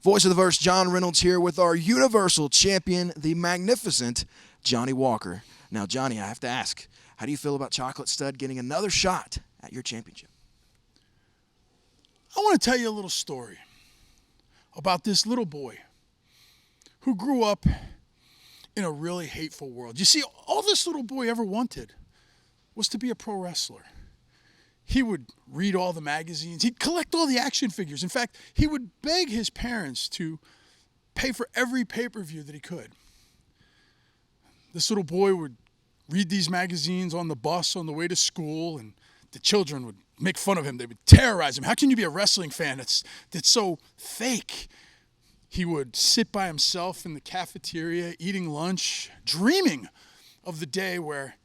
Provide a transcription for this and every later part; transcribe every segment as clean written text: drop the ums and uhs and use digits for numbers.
Voice of the Verse, John Reynolds here with our Universal Champion, the magnificent Johnny Walker. Now, Johnny, I have to ask, how do you feel about Chocolit Stud getting another shot at your championship? I want to tell you a little story about this little boy who grew up in a really hateful world. You see, all this little boy ever wanted was to be a pro wrestler. He would read all the magazines. He'd collect all the action figures. In fact, he would beg his parents to pay for every pay-per-view that he could. This little boy would read these magazines on the bus on the way to school, and the children would make fun of him. They would terrorize him. How can you be a wrestling fan that's so fake? He would sit by himself in the cafeteria eating lunch, dreaming of the day where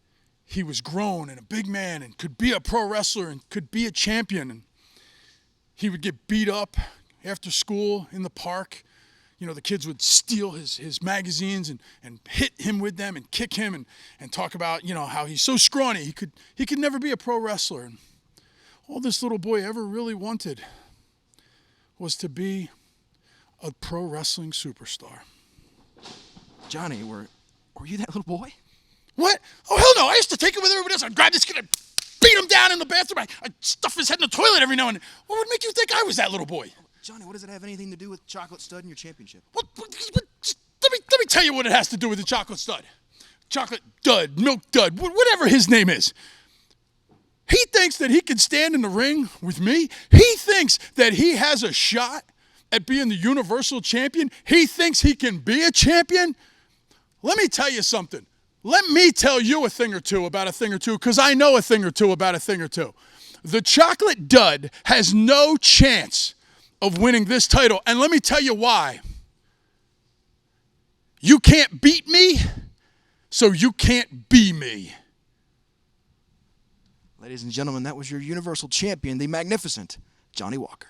he was grown and a big man and could be a pro wrestler and could be a champion. And he would get beat up after school in the park. You know, the kids would steal his magazines and hit him with them and kick him and talk about, you know, how he's so scrawny he could never be a pro wrestler. And all this little boy ever really wanted was to be a pro wrestling superstar. Johnny, were you that little boy? What? Oh, hell no. I used to take him with everybody else. I'd grab this kid and beat him down in the bathroom. I'd stuff his head in the toilet every now and then. What would make you think I was that little boy? Johnny, what does it have anything to do with Chocolit Stud and your championship? Let me tell you what it has to do with the Chocolate Stud. Chocolate Dud, Milk Dud, whatever his name is. He thinks that he can stand in the ring with me. He thinks that he has a shot at being the Universal Champion. He thinks he can be a champion. Let me tell you something. Let me tell you a thing or two about a thing or two, because I know a thing or two about a thing or two. The Chocolate Dud has no chance of winning this title, and let me tell you why. You can't beat me, so you can't be me. Ladies and gentlemen, that was your Universal Champion, the magnificent Johnny Walker.